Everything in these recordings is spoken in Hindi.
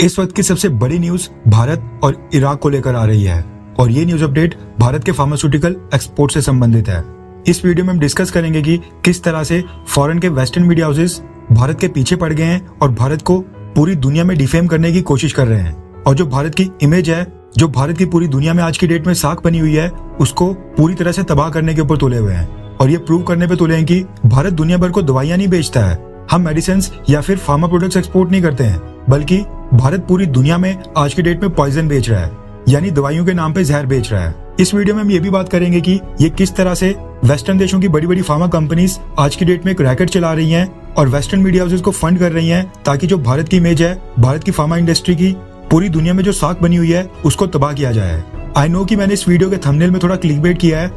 इस वक्त की सबसे बड़ी न्यूज भारत और इराक को लेकर आ रही है और ये न्यूज अपडेट भारत के फार्मास्यूटिकल एक्सपोर्ट से संबंधित है। इस वीडियो में हम डिस्कस करेंगे कि किस तरह से फॉरेन के वेस्टर्न मीडिया हाउसेस भारत के पीछे पड़ गए हैं और भारत को पूरी दुनिया में डिफेम करने की कोशिश कर रहे हैं और जो भारत की इमेज है, जो भारत की पूरी दुनिया में आज की डेट में साख बनी हुई है, उसको पूरी तरह से तबाह करने के ऊपर तुले हुए हैं और ये प्रूव करने पे तुले हैं कि भारत दुनिया भर को दवाइयां नहीं बेचता है, हम मेडिसिन या फिर फार्मा प्रोडक्ट्स एक्सपोर्ट नहीं करते हैं, बल्कि भारत पूरी दुनिया में आज की डेट में पॉइजन बेच रहा है, यानी दवाइयों के नाम पे जहर बेच रहा है। इस वीडियो में हम ये भी बात करेंगे कि ये किस तरह से वेस्टर्न देशों की बड़ी बड़ी फार्मा कंपनीज आज की डेट में एक रैकेट चला रही हैं और वेस्टर्न मीडिया हाउसेस को फंड कर रही हैं ताकि जो भारत की इमेज है, भारत की फार्मा इंडस्ट्री की पूरी दुनिया में जो साख बनी हुई है, उसको तबाह किया जाए। आई नो कि मैंने इस वीडियो के थंबनेल में थोड़ा क्लिकबेट किया है,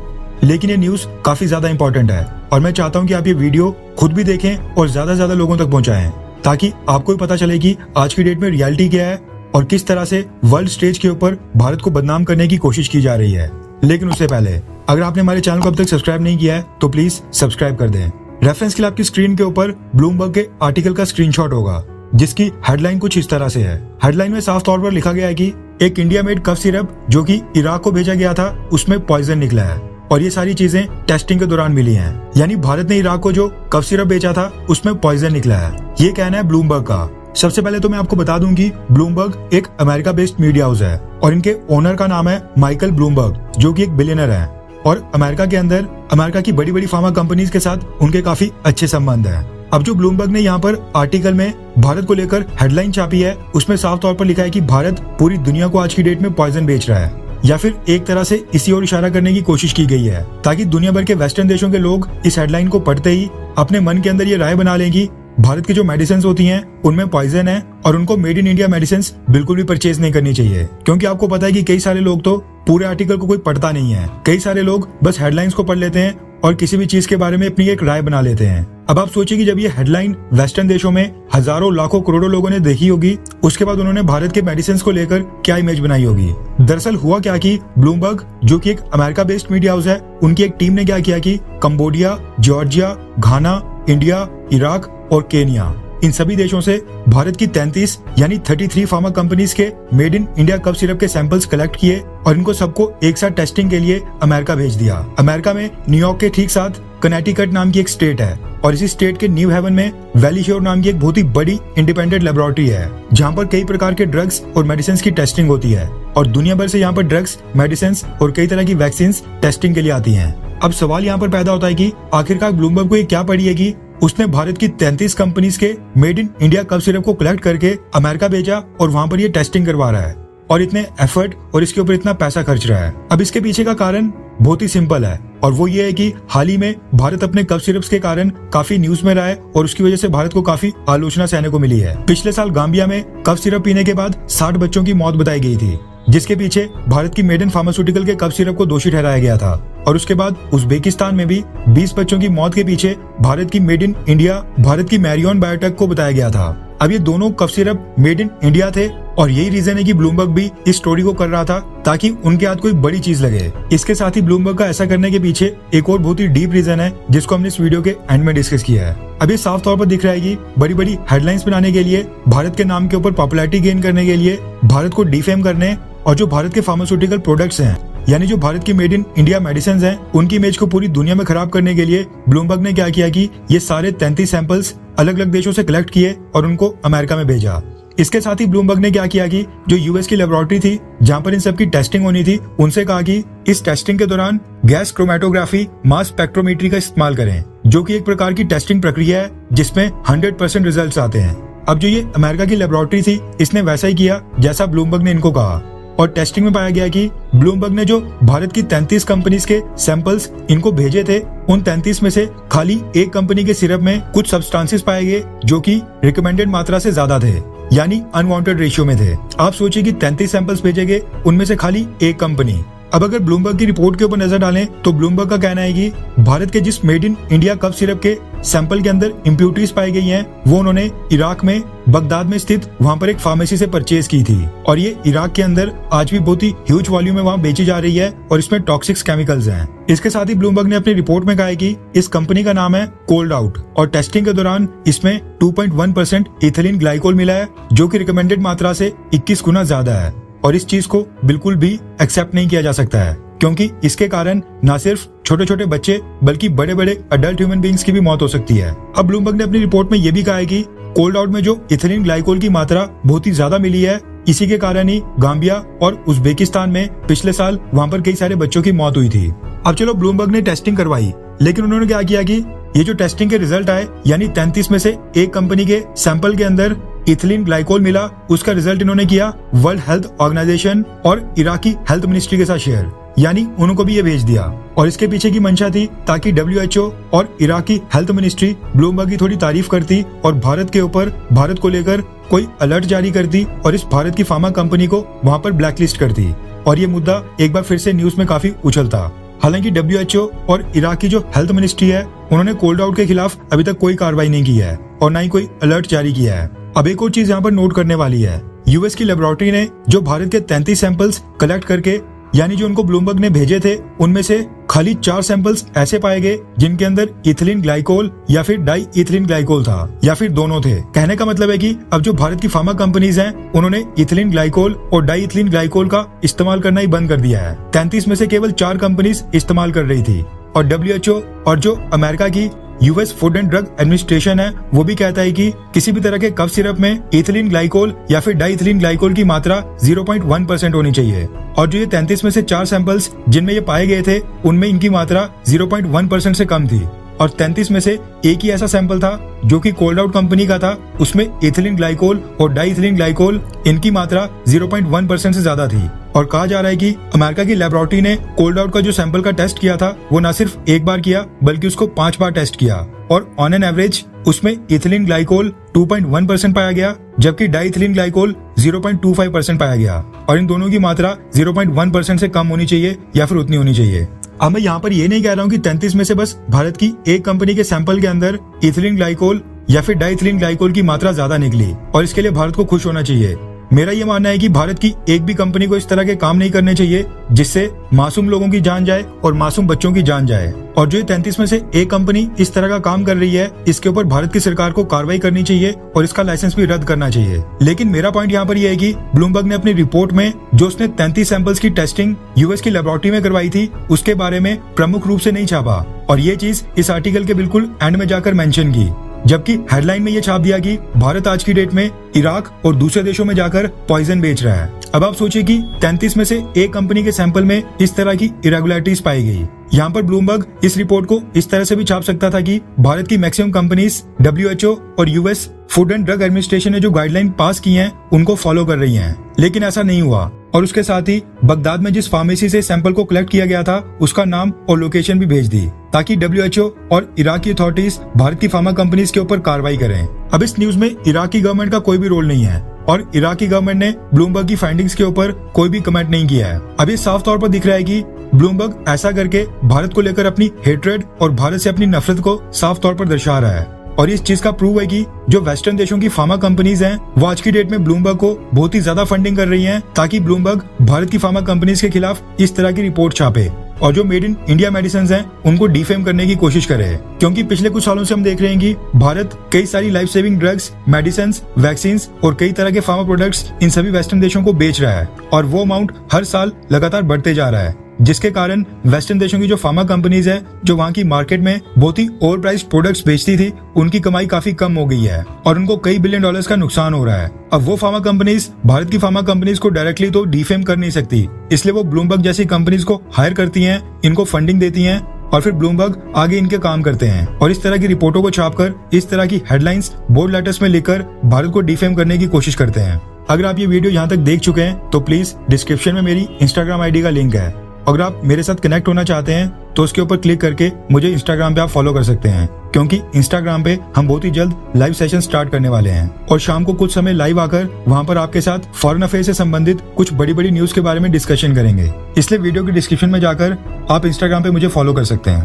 लेकिन ये न्यूज काफी ज्यादा इंपॉर्टेंट है और मैं चाहता हूँ कि आप ये वीडियो खुद भी देखें और ज्यादा से ज्यादा लोगों तक पहुंचाएं ताकि आपको भी पता चले कि आज की डेट में रियलिटी क्या है और किस तरह से वर्ल्ड स्टेज के ऊपर भारत को बदनाम करने की कोशिश की जा रही है। लेकिन उससे पहले अगर आपने हमारे चैनल को अब तक सब्सक्राइब नहीं किया है तो प्लीज सब्सक्राइब कर दें। रेफरेंस के लिए आपकी स्क्रीन के ऊपर ब्लूमबर्ग के आर्टिकल का स्क्रीनशॉट होगा जिसकी हेडलाइन कुछ इस तरह से है। हेडलाइन में साफ तौर पर लिखा गया है कि एक इंडिया मेड कफ सिरप जो कि इराक को भेजा गया था उसमें पॉइजन निकला है और ये सारी चीजें टेस्टिंग के दौरान मिली हैं, यानी भारत ने इराक को जो कफ सिरप बेचा था उसमें पॉइजन निकला है, ये कहना है ब्लूमबर्ग का। सबसे पहले तो मैं आपको बता दूं कि ब्लूमबर्ग एक अमेरिका बेस्ड मीडिया हाउस है और इनके ओनर का नाम है माइकल ब्लूमबर्ग जो कि एक बिलियनर है और अमेरिका के अंदर अमेरिका की बड़ी बड़ी फार्मा कंपनीज के साथ उनके काफी अच्छे संबंध है। अब जो ब्लूमबर्ग ने यहाँ पर आर्टिकल में भारत को लेकर हेडलाइन छापी है उसमें साफ तौर पर लिखा है कि भारत पूरी दुनिया को आज की डेट में पॉइजन बेच रहा है, या फिर एक तरह से इसी ओर इशारा करने की कोशिश की गई है ताकि दुनिया भर के वेस्टर्न देशों के लोग इस हेडलाइन को पढ़ते ही अपने मन के अंदर ये राय बना लें कि भारत की जो मेडिसिन होती हैं उनमें पॉइजन है और उनको मेड इन इंडिया मेडिसिन बिल्कुल भी परचेज नहीं करनी चाहिए, क्योंकि आपको पता है कि कई सारे लोग तो पूरे आर्टिकल को कोई पढ़ता नहीं है, कई सारे लोग बस हेडलाइंस को पढ़ लेते हैं और किसी भी चीज के बारे में अपनी एक राय बना लेते हैं। अब आप सोचिए कि जब ये हेडलाइन वेस्टर्न देशों में हजारों लाखों करोड़ों लोगों ने देखी होगी, उसके बाद उन्होंने भारत के मेडिसिन को लेकर क्या इमेज बनाई होगी। दरअसल हुआ क्या कि ब्लूमबर्ग जो कि एक अमेरिका बेस्ड मीडिया हाउस है, उनकी एक टीम ने क्या किया कि Cambodia, Georgia, Ghana, India, Iraq और केनिया, इन सभी देशों से भारत की 33 यानी 33 फार्मा कंपनीज के made in India cough syrup के सैंपल्स कलेक्ट किए और इनको सबको एक साथ टेस्टिंग के लिए अमेरिका भेज दिया। अमेरिका में न्यूयॉर्क के ठीक साथ कनेटिकट नाम की एक स्टेट है और इसी स्टेट के न्यू हेवन में वैली श्योर नाम की एक बहुत ही बड़ी इंडिपेंडेंट लेबोरेटरी है जहाँ पर कई प्रकार के ड्रग्स और मेडिसिन की टेस्टिंग होती है और दुनिया भर से यहाँ पर ड्रग्स, मेडिसिन और कई तरह की वैक्सीन टेस्टिंग के लिए आती हैं। अब सवाल यहाँ पर पैदा होता है कि आखिरकार ब्लूमबर्ग को ये क्या पड़ी है कि उसने भारत की 33 कंपनीज के made in India cough syrup को कलेक्ट करके अमेरिका भेजा और वहाँ पर ये टेस्टिंग करवा रहा है और इतने एफर्ट और इसके ऊपर इतना पैसा खर्च रहा है। अब इसके पीछे का कारण बहुत ही सिंपल है और वो ये है कि हाल ही में भारत अपने कफ सिरप्स के कारण काफी न्यूज में रहा है और उसकी वजह से भारत को काफी आलोचना सहने को मिली है। पिछले साल गाम्बिया में कफ सिरप पीने के बाद 60 बच्चों की मौत बताई गई थी, जिसके पीछे भारत की मेड इन फार्मास्यूटिकल के कफ सिरप को दोषी ठहराया गया था और उसके बाद उज्बेकिस्तान में भी 20 बच्चों की मौत के पीछे भारत की मेड इन इंडिया, भारत की मैरियन बायोटेक को बताया गया था। अब ये दोनों cough syrup made in India थे और यही रीजन है कि ब्लूमबर्ग भी इस स्टोरी को कर रहा था ताकि उनके हाथ कोई बड़ी चीज लगे। इसके साथ ही ब्लूमबर्ग का ऐसा करने के पीछे एक और बहुत ही डीप रीजन है जिसको हमने इस वीडियो के एंड में डिस्कस किया है। अब ये साफ तौर पर दिख रहा है कि बड़ी बड़ी हेडलाइंस बनाने के लिए, भारत के नाम के ऊपर पॉपुलैरिटी गेन करने के लिए, भारत को डिफेम करने और जो भारत के फार्मास्यूटिकल प्रोडक्ट्स हैं, यानी जो भारत की मेड इन इंडिया मेडिसिन हैं, उनकी इमेज को पूरी दुनिया में खराब करने के लिए ब्लूमबर्ग ने क्या किया कि ये सारे 33 सैंपल्स अलग अलग देशों से कलेक्ट किए और उनको अमेरिका में भेजा। इसके साथ ही ब्लूमबर्ग ने क्या किया कि जो यूएस की लेबोरेटरी थी जहां पर इन सब की टेस्टिंग होनी थी, उनसे कहा कि इस टेस्टिंग के दौरान गैस क्रोमेटोग्राफी, मास स्पेक्ट्रोमेट्री का इस्तेमाल करें, जो कि एक प्रकार की टेस्टिंग प्रक्रिया है जिसमें 100% रिजल्ट आते हैं। अब जो ये अमेरिका की लेबोरेटरी थी, इसने वैसा ही किया जैसा ब्लूमबर्ग ने इनको कहा और टेस्टिंग में पाया गया कि ब्लूमबर्ग ने जो भारत की 33 कंपनीज के सैंपल्स इनको भेजे थे, उन 33 में से खाली एक कंपनी के सिरप में कुछ सब्सटेंसेस पाए गए जो कि रिकमेंडेड मात्रा से ज्यादा थे, यानी अनवांटेड रेशियो में थे। आप सोचिए कि 33 सैंपल्स भेजे गए, उनमें से खाली एक कंपनी अब अगर ब्लूमबर्ग की रिपोर्ट के ऊपर नजर डालें तो ब्लूमबर्ग का कहना है कि भारत के जिस made in India cough syrup के सैंपल के अंदर इम्प्यूरिटीज पाई गई हैं, वो उन्होंने इराक में बगदाद में स्थित वहां पर एक फार्मेसी से परचेज की थी और ये इराक के अंदर आज भी बहुत ही ह्यूज वॉल्यूम में वहां बेची जा रही है और इसमें टॉक्सिक्स केमिकल्स हैं। इसके साथ ही ब्लूमबर्ग ने अपनी रिपोर्ट में कहा है कि इस कंपनी का नाम है कोल्ड आउट और टेस्टिंग के दौरान इसमें 2.1% इथिलीन ग्लाइकोल मिला है, जो कि रिकमेंडेड मात्रा से 21 गुना ज्यादा है और इस चीज को बिल्कुल भी एक्सेप्ट नहीं किया जा सकता है, क्योंकि इसके कारण न सिर्फ छोटे छोटे बच्चे बल्कि बड़े बड़े अडल्ट ह्यूमन बींग्स की भी मौत हो सकती है। अब ब्लूमबर्ग ने अपनी रिपोर्ट में यह भी कहा है कि कोल्ड आउट में जो इथिलीन ग्लाइकोल की मात्रा बहुत ही ज्यादा मिली है, इसी के कारण ही गाम्बिया और उज्बेकिस्तान में पिछले साल वहां पर कई सारे बच्चों की मौत हुई थी। अब चलो ब्लूमबर्ग ने टेस्टिंग करवाई, लेकिन उन्होंने क्या किया कि ये जो टेस्टिंग के रिजल्ट आए, यानी 33 में से एक कंपनी के सैंपल के अंदर इथिलीन ग्लाइकोल मिला, उसका रिजल्ट इन्होंने किया वर्ल्ड हेल्थ ऑर्गेनाइजेशन और इराकी हेल्थ मिनिस्ट्री के साथ शेयर, यानी उनको भी ये भेज दिया। और इसके पीछे की मंशा थी ताकि WHO और इराकी हेल्थ मिनिस्ट्री ब्लूमबर्ग की थोड़ी तारीफ करती और भारत को लेकर कोई अलर्ट जारी करती और इस भारत की फार्मा कंपनी को वहां पर ब्लैकलिस्ट करती और ये मुद्दा एक बार फिर से न्यूज में काफी उछलता। हालांकि WHO और इराक की जो हेल्थ मिनिस्ट्री है, उन्होंने कोल्ड आउट के खिलाफ अभी तक कोई कार्रवाई नहीं की है और न ही कोई अलर्ट जारी किया है। अब एक और चीज यहाँ पर नोट करने वाली है, यूएस की लेबोरेटरी ने जो भारत के 33 सैंपल्स कलेक्ट करके, यानी जो उनको ब्लूमबर्ग ने भेजे थे, उनमें से खाली 4 सैंपल्स ऐसे पाए गए जिनके अंदर इथिलीन ग्लाइकोल या फिर डाई इथिलीन ग्लाइकोल था या फिर दोनों थे। कहने का मतलब है कि अब जो भारत की फार्मा कंपनीज हैं, उन्होंने इथिलीन ग्लाइकोल और डाई इथिलीन ग्लाइकोल का इस्तेमाल करना ही बंद कर दिया है। 33 में से केवल 4 कंपनीज इस्तेमाल कर रही थी और WHO और जो अमेरिका की US food and drug administration है, वो भी कहता है कि किसी भी तरह के कफ सिरप में इथिलीन ग्लाइकोल या फिर डाई इथिलीन ग्लाइकोल की मात्रा 0.1% होनी चाहिए और जो ये 33 में से 4 सैंपल्स जिनमें ये पाए गए थे, उनमें इनकी मात्रा 0.1% से कम थी और 33 में से एक ही ऐसा सैंपल था जो कि कोल्ड आउट कंपनी का था, उसमें इथिलीन ग्लाइकोल और डाई इथिलीन ग्लाइकोल इनकी मात्रा 0.1% से ज्यादा थी। और कहा जा रहा है कि अमेरिका की लेबोरेटरी ने कोल्ड आउट का जो सैंपल का टेस्ट किया था, वो न सिर्फ एक बार किया बल्कि उसको 5 बार टेस्ट किया और ऑन एन एवरेज उसमें इथिलीन ग्लाइकोल 2.1% पाया गया, जबकि डाई इथिलीन ग्लाइकोल 0.25% पाया गया और इन दोनों की मात्रा 0.1% से कम होनी चाहिए या फिर उतनी होनी चाहिए। अब मैं यहाँ पर ये नहीं कह रहा हूँ कि 33 में से बस भारत की एक कंपनी के सैंपल के अंदर इथिलीन ग्लाइकोल या फिर डाई इथिलीन ग्लाइकोल की मात्रा ज्यादा निकली और इसके लिए भारत को खुश होना चाहिए। मेरा ये मानना है कि भारत की एक भी कंपनी को इस तरह के काम नहीं करने चाहिए जिससे मासूम लोगों की जान जाए और मासूम बच्चों की जान जाए। और जो ये 33 में से एक कंपनी इस तरह का काम कर रही है, इसके ऊपर भारत की सरकार को कार्रवाई करनी चाहिए और इसका लाइसेंस भी रद्द करना चाहिए। लेकिन मेरा पॉइंट यहाँ पर यह है कि ब्लूमबर्ग ने अपनी रिपोर्ट में जो उसने 33 सैंपल्स की टेस्टिंग यूएस की लेबोरेटरी में करवाई थी, उसके बारे में प्रमुख रूप से नहीं छापा और ये चीज इस आर्टिकल के बिल्कुल एंड में जाकर मेंशन की, जबकि हेडलाइन में ये छाप दिया कि भारत आज की डेट में इराक और दूसरे देशों में जाकर पॉइजन बेच रहा है। अब आप सोचिए कि 33 में से एक कंपनी के सैंपल में इस तरह की इरेगुलरिटीज पाई गई। यहाँ पर ब्लूमबर्ग इस रिपोर्ट को इस तरह से भी छाप सकता था कि भारत की मैक्सिमम कंपनीज WHO और US food and drug administration ने जो गाइडलाइन पास की हैं, उनको फॉलो कर रही हैं, लेकिन ऐसा नहीं हुआ। और उसके साथ ही बगदाद में जिस फार्मेसी से सैंपल को कलेक्ट किया गया था, उसका नाम और लोकेशन भी भेज दी ताकि WHO और इराक की अथॉरिटीज भारत की फार्मा कंपनीज के ऊपर कार्रवाई करें। अब इस न्यूज में इराक की गवर्नमेंट का कोई भी रोल नहीं है और इराक की गवर्नमेंट ने ब्लूमबर्ग की फाइंडिंग्स के ऊपर कोई भी कमेंट नहीं किया है। अब ये साफ तौर पर दिख रहा है कि ब्लूमबर्ग ऐसा करके भारत को लेकर अपनी हेट्रेड और भारत से अपनी नफरत को साफ तौर पर दर्शा रहा है और इस चीज का प्रूव है कि जो वेस्टर्न देशों की फार्मा कंपनीज हैं, वो आज की डेट में ब्लूमबर्ग को बहुत ही ज्यादा फंडिंग कर रही हैं ताकि ब्लूमबर्ग भारत की फार्मा कंपनीज के खिलाफ इस तरह की रिपोर्ट छापे और जो मेड इन इंडिया मेडिसिन हैं, उनको डिफेम करने की कोशिश करे। क्योंकि पिछले कुछ सालों से हम देख रहे हैं कि भारत कई सारी life saving drugs, medicine, vaccine और कई तरह के फार्मा प्रोडक्ट्स इन सभी वेस्टर्न देशों को बेच रहा है और वो अमाउंट हर साल लगातार बढ़ते जा रहा है, जिसके कारण वेस्टर्न देशों की जो फार्मा कंपनीज है, जो वहाँ की मार्केट में बहुत ही ओवर प्राइस्ड प्रोडक्ट्स बेचती थी, उनकी कमाई काफी कम हो गई है और उनको कई बिलियन डॉलर्स का नुकसान हो रहा है। अब वो फार्मा कंपनीज भारत की फार्मा कंपनीज को डायरेक्टली तो डिफेम कर नहीं सकती, इसलिए वो ब्लूमबर्ग जैसी कंपनीज को हायर करती हैं, इनको फंडिंग देती हैं और फिर ब्लूमबर्ग आगे इनके काम करते हैं और इस तरह की रिपोर्टों को छापकर, इस तरह की हेडलाइंस बोल्ड लेटर्स में लिखकर भारत को डिफेम करने की कोशिश करते हैं। अगर आप ये वीडियो यहाँ तक देख चुके हैं तो प्लीज डिस्क्रिप्शन में मेरी इंस्टाग्राम ID का लिंक है। अगर आप मेरे साथ कनेक्ट होना चाहते हैं तो उसके ऊपर क्लिक करके मुझे इंस्टाग्राम पे आप फॉलो कर सकते हैं, क्योंकि इंस्टाग्राम पे हम बहुत ही जल्द लाइव सेशन स्टार्ट करने वाले हैं और शाम को कुछ समय लाइव आकर वहां पर आपके साथ फॉरेन अफेयर से संबंधित कुछ बड़ी बड़ी न्यूज के बारे में डिस्कशन करेंगे। इसलिए वीडियो की डिस्क्रिप्शन में जाकर आप इंस्टाग्राम पे मुझे फॉलो कर सकते हैं।